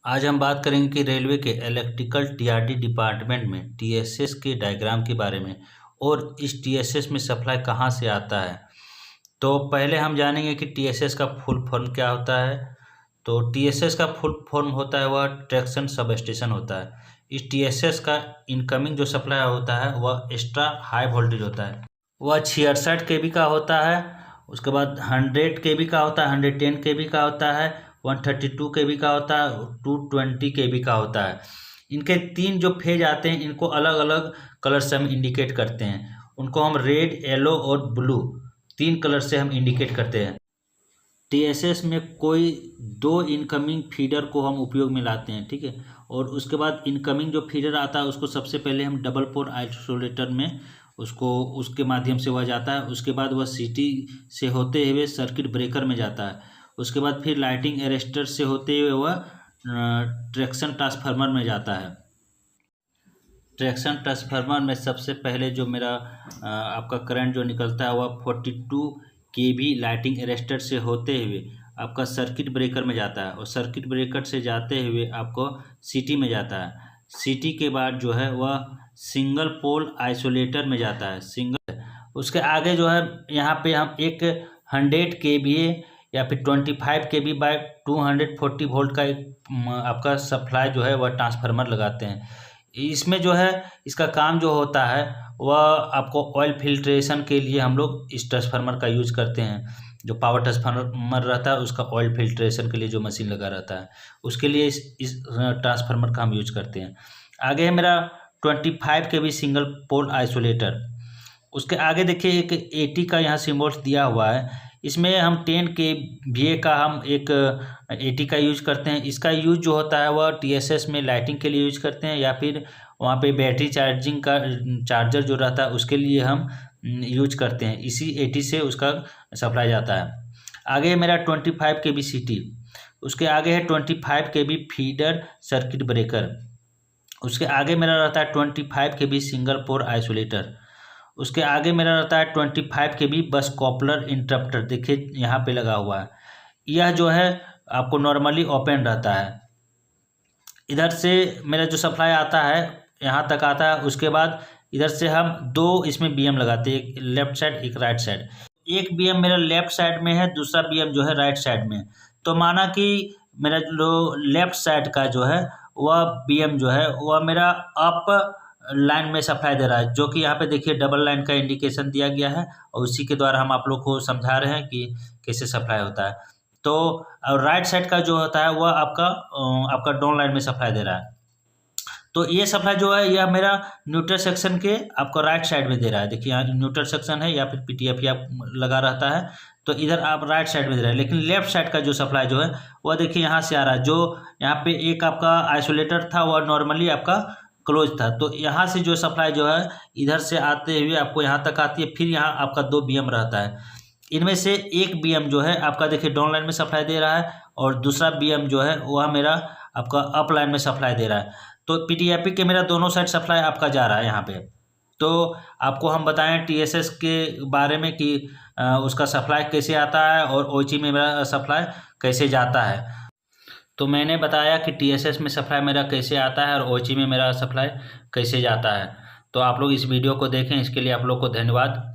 आज हम बात करेंगे कि रेलवे के इलेक्ट्रिकल टीआरडी डिपार्टमेंट में टीएसएस के डायग्राम के बारे में और इस टीएसएस में सप्लाई कहाँ से आता है। तो पहले हम जानेंगे कि टीएसएस का फुल फॉर्म क्या होता है। तो टीएसएस का फुल फॉर्म होता है वह ट्रैक्शन सब स्टेशन होता है। इस टीएसएस का इनकमिंग जो सप्लाई होता है वह एक्स्ट्रा हाई वोल्टेज होता है। वह 66 केवी का होता है। उसके बाद 100 केवी का होता है, 110 केवी का होता है, 132 केवी का होता है, 220 केवी का होता है। इनके 3 जो फेज आते हैं इनको अलग अलग कलर से हम इंडिकेट करते हैं। उनको हम रेड, येलो और ब्लू 3 कलर से हम इंडिकेट करते हैं। टीएसएस में कोई 2 इनकमिंग फीडर को हम उपयोग में लाते हैं, ठीक है। और उसके बाद इनकमिंग जो फीडर आता है उसको सबसे पहले हम डबल पोर्ट आइसोलेटर में उसके माध्यम से वह जाता है। उसके बाद वह सीटी से होते हुए सर्किट ब्रेकर में जाता है। उसके बाद फिर लाइटिंग अरेस्टर से होते हुए वह ट्रैक्शन ट्रांसफार्मर में जाता है। ट्रैक्शन ट्रांसफार्मर में सबसे पहले जो मेरा आपका करंट जो निकलता है वह 42 केवी लाइटिंग अरेस्टर से होते हुए आपका सर्किट ब्रेकर में जाता है और सर्किट ब्रेकर से जाते हुए आपको सीटी में जाता है। सीटी के बाद जो है वह सिंगल पोल आइसोलेटर में जाता है। उसके आगे जो है यहाँ पे हम एक 100 केवीए या फिर 25 केवी बाय 240 वोल्ट का एक आपका सप्लाई जो है वह ट्रांसफार्मर लगाते हैं। इसमें जो है इसका काम जो होता है वह आपको ऑयल फिल्ट्रेशन के लिए हम लोग इस ट्रांसफार्मर का यूज करते हैं। जो पावर ट्रांसफार्मर रहता है उसका ऑयल फिल्ट्रेशन के लिए जो मशीन लगा रहता है उसके लिए इस ट्रांसफार्मर का हम यूज करते हैं। आगे है मेरा 25 केवी सिंगल पोल आइसोलेटर। उसके आगे देखिए एक 80 का यहाँ सिम्बॉल्स दिया हुआ है। इसमें हम 10 केवीए का हम एक 80 का यूज करते हैं। इसका यूज जो होता है वह टीएसएस में लाइटिंग के लिए यूज करते हैं या फिर वहाँ पे बैटरी चार्जिंग का चार्जर जो रहता है उसके लिए हम यूज करते हैं। इसी 80 से उसका सप्लाई जाता है। आगे मेरा 25 केवी सीटी। उसके आगे है 25 केवी फीडर सर्किट ब्रेकर। उसके आगे मेरा रहता है 25 केवी सिंगल पोर आइसोलेटर। उसके आगे मेरा रहता है 25 केवी बस कॉपलर इंटरप्टर। देखिए यहाँ पे लगा हुआ है। यह जो है आपको नॉर्मली ओपन रहता है। इधर से मेरा जो सप्लाई आता है यहाँ तक आता है। उसके बाद इधर से हम 2 इसमें बीएम लगाते हैं, एक लेफ्ट साइड एक राइट साइड। एक बीएम मेरा लेफ्ट साइड में है, दूसरा बीएम जो है राइट साइड में। तो माना कि मेरा जो लेफ्ट साइड का जो है वह बीएम जो है वह मेरा अप लाइन में सप्लाई दे रहा है, जो कि यहाँ पे देखिए डबल लाइन का इंडिकेशन दिया गया है और उसी के द्वारा हम आप लोग को समझा रहे हैं कि कैसे सप्लाई होता है। तो और राइट साइड का जो होता है वह आपका डाउन लाइन में सप्लाई दे रहा है। तो ये सप्लाई जो है यह मेरा न्यूट्रल सेक्शन के आपको राइट साइड में दे रहा है। देखिए यहाँ न्यूट्रल सेक्शन है या फिर पीटीएफ या लगा रहता है तो इधर आप राइट साइड में दे रहा है। लेकिन लेफ्ट साइड का जो सप्लाई जो है वह देखिए यहाँ से आ रहा है। जो यहाँ पे एक आपका आइसोलेटर था वह नॉर्मली आपका क्लोज था, तो यहाँ से जो सप्लाई जो है इधर से आते हुए आपको यहाँ तक आती है। फिर यहाँ आपका 2 बीएम रहता है। इनमें से एक बीएम जो है आपका देखिए डाउन लाइन में सप्लाई दे रहा है और दूसरा बीएम जो है वह मेरा आपका अप लाइन में सप्लाई दे रहा है। तो पीटीएपी के मेरा दोनों साइड सप्लाई आपका जा रहा है यहाँ पे। तो आपको हम बताएं टीएसएस के बारे में कि उसका सप्लाई कैसे आता है और ओची में मेरा सप्लाई कैसे जाता है। तो मैंने बताया कि टीएसएस में सप्लाई मेरा कैसे आता है और ओची में मेरा सप्लाई कैसे जाता है। तो आप लोग इस वीडियो को देखें, इसके लिए आप लोग को धन्यवाद।